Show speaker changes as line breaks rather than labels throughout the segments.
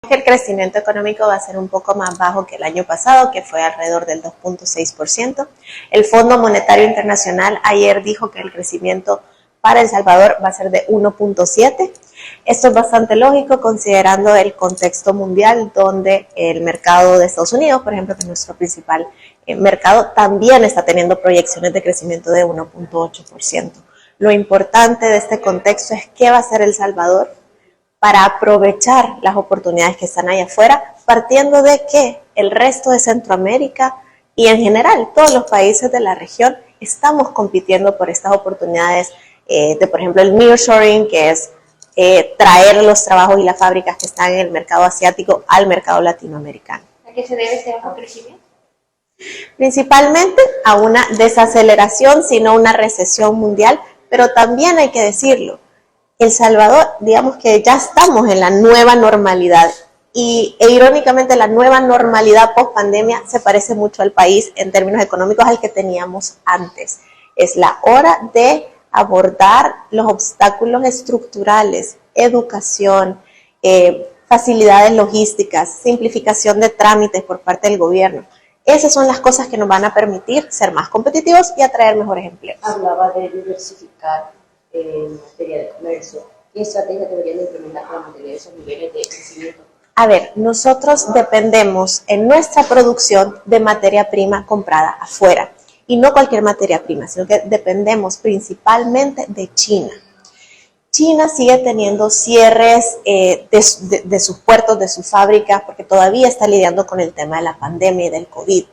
Que el crecimiento económico va a ser un poco más bajo que el año pasado, que fue alrededor del 2.6%. El Fondo Monetario Internacional ayer dijo que el crecimiento para El Salvador va a ser de 1.7%. Esto es bastante lógico considerando el contexto mundial, donde el mercado de Estados Unidos, por ejemplo, que es nuestro principal mercado, también está teniendo proyecciones de crecimiento de 1.8%. Lo importante de este contexto es qué va a hacer El Salvador para aprovechar las oportunidades que están allá afuera, partiendo de que el resto de Centroamérica y en general todos los países de la región estamos compitiendo por estas oportunidades de, por ejemplo, el nearshoring, que es traer los trabajos y las fábricas que están en el mercado asiático al mercado latinoamericano.
¿A qué se debe este bajo crecimiento?
Principalmente a una desaceleración, sino una recesión mundial, pero también hay que decirlo, El Salvador, digamos que ya estamos en la nueva normalidad e irónicamente la nueva normalidad post pandemia se parece mucho al país en términos económicos al que teníamos antes. Es la hora de abordar los obstáculos estructurales, educación, facilidades logísticas, simplificación de trámites por parte del gobierno. Esas son las cosas que nos van a permitir ser más competitivos y atraer mejores empleos.
Hablaba de diversificar en materia de comercio. ¿Qué estrategia deberían implementar para mantener esos niveles de crecimiento?
A ver, nosotros dependemos en nuestra producción de materia prima comprada afuera. Y no cualquier materia prima, sino que dependemos principalmente de China. China sigue teniendo cierres de sus puertos, de sus fábricas, porque todavía está lidiando con el tema de la pandemia y del COVID.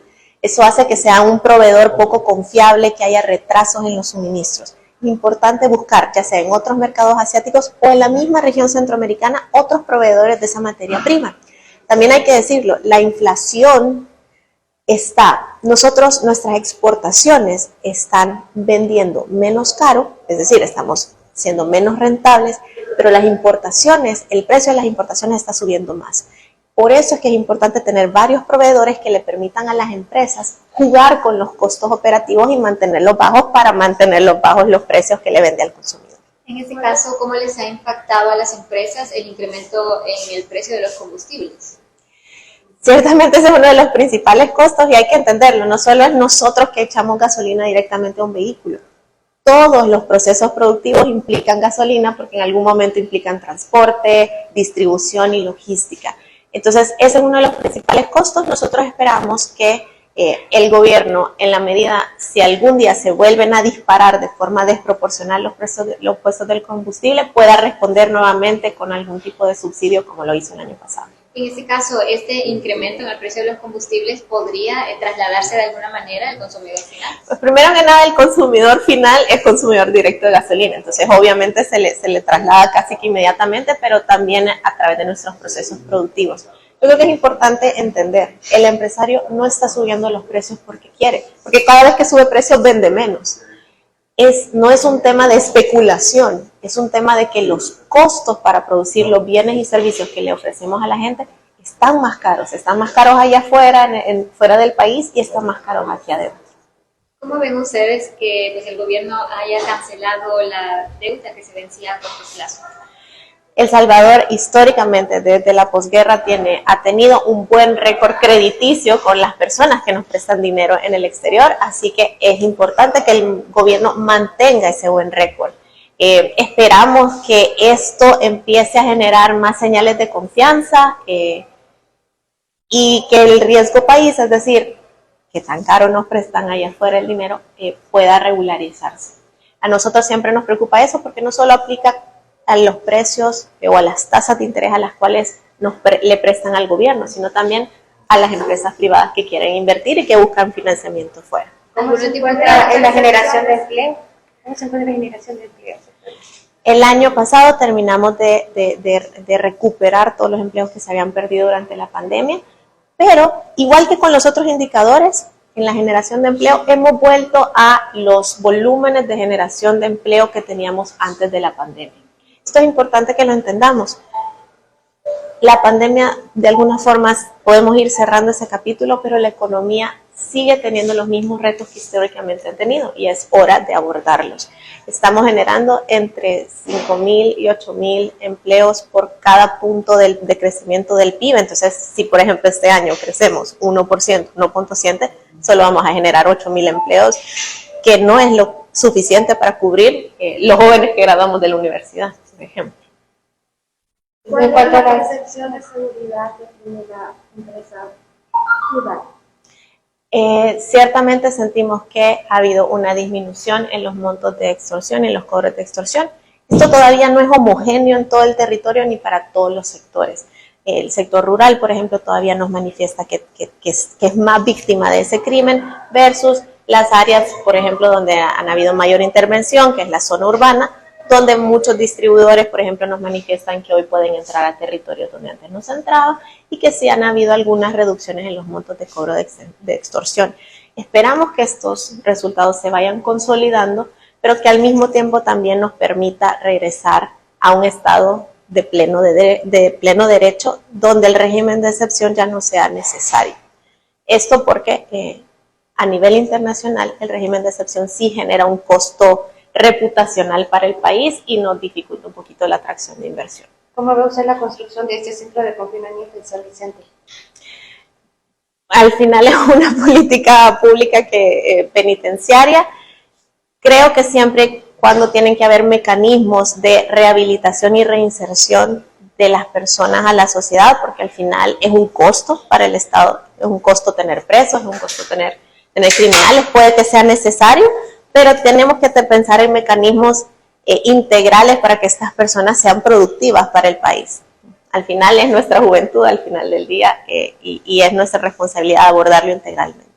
Eso hace que sea un proveedor poco confiable, que haya retrasos en los suministros. Es importante buscar, ya sea en otros mercados asiáticos o en la misma región centroamericana, otros proveedores de esa materia prima. También hay que decirlo, la inflación nuestras exportaciones están vendiendo menos caro, es decir, estamos siendo menos rentables, pero las importaciones, el precio de las importaciones está subiendo más. Por eso es que es importante tener varios proveedores que le permitan a las empresas jugar con los costos operativos y mantenerlos bajos para mantenerlos bajos los precios que le vende al consumidor.
En este caso, ¿cómo les ha impactado a las empresas el incremento en el precio de los combustibles?
Ciertamente ese es uno de los principales costos y hay que entenderlo, no solo es nosotros que echamos gasolina directamente a un vehículo. Todos los procesos productivos implican gasolina porque en algún momento implican transporte, distribución y logística. Entonces, ese es uno de los principales costos. Nosotros esperamos que el gobierno, en la medida, si algún día se vuelven a disparar de forma desproporcional los precios del combustible, pueda responder nuevamente con algún tipo de subsidio como lo hizo el año pasado.
En este caso, ¿este incremento en el precio de los combustibles podría trasladarse de alguna manera al consumidor final?
Pues primero que nada, el consumidor final es consumidor directo de gasolina, entonces obviamente se le traslada casi que inmediatamente, pero también a través de nuestros procesos productivos. Yo creo que es importante entender, el empresario no está subiendo los precios porque quiere, porque cada vez que sube precios vende menos. No es un tema de especulación, es un tema de que los costos para producir los bienes y servicios que le ofrecemos a la gente están más caros allá afuera, fuera del país y están más caros aquí adentro.
¿Cómo ven ustedes que pues, el gobierno haya cancelado la deuda que se vencía a corto plazo?
El Salvador históricamente desde la posguerra ha tenido un buen récord crediticio con las personas que nos prestan dinero en el exterior, así que es importante que el gobierno mantenga ese buen récord. Esperamos que esto empiece a generar más señales de confianza y que el riesgo país, es decir, que tan caro nos prestan allá afuera el dinero, pueda regularizarse. A nosotros siempre nos preocupa eso porque no solo aplica a los precios o a las tasas de interés a las cuales le prestan al gobierno, sino también a las empresas privadas que quieren invertir y que buscan financiamiento fuera.
¿Cómo se encuentra en la generación de empleo? ¿Cómo se encuentra la generación de empleo?
El año pasado terminamos de recuperar todos los empleos que se habían perdido durante la pandemia, pero igual que con los otros indicadores, en la generación de empleo hemos vuelto a los volúmenes de generación de empleo que teníamos antes de la pandemia. Esto es importante que lo entendamos. La pandemia, de algunas formas, podemos ir cerrando ese capítulo, pero la economía sigue teniendo los mismos retos que históricamente han tenido y es hora de abordarlos. Estamos generando entre 5.000 y 8.000 empleos por cada punto de crecimiento del PIB. Entonces, si por ejemplo este año crecemos 1%, 1.7%, solo vamos a generar 8.000 empleos, que no es lo suficiente para cubrir los jóvenes que graduamos de la universidad, por ejemplo.
¿Cuál es la percepción de seguridad que tiene la empresa privada?
Ciertamente sentimos que ha habido una disminución en los montos de extorsión y en los cobros de extorsión. Esto todavía no es homogéneo en todo el territorio ni para todos los sectores. El sector rural, por ejemplo, todavía nos manifiesta que es más víctima de ese crimen versus las áreas, por ejemplo, donde han habido mayor intervención, que es la zona urbana, donde muchos distribuidores, por ejemplo, nos manifiestan que hoy pueden entrar a territorios donde antes no se entraba y que sí han habido algunas reducciones en los montos de cobro de extorsión. Esperamos que estos resultados se vayan consolidando, pero que al mismo tiempo también nos permita regresar a un estado de pleno derecho, donde el régimen de excepción ya no sea necesario. Esto porque a nivel internacional el régimen de excepción sí genera un costo reputacional para el país y nos dificulta un poquito la atracción de inversión.
¿Cómo ve usted la construcción de este centro de confinamiento en San Vicente?
Al final es una política pública penitenciaria. Creo que siempre cuando tienen que haber mecanismos de rehabilitación y reinserción de las personas a la sociedad, porque al final es un costo para el Estado, es un costo tener presos, es un costo tener criminales, puede que sea necesario, pero tenemos que pensar en mecanismos integrales para que estas personas sean productivas para el país. Al final es nuestra juventud, al final del día, y es nuestra responsabilidad abordarlo integralmente.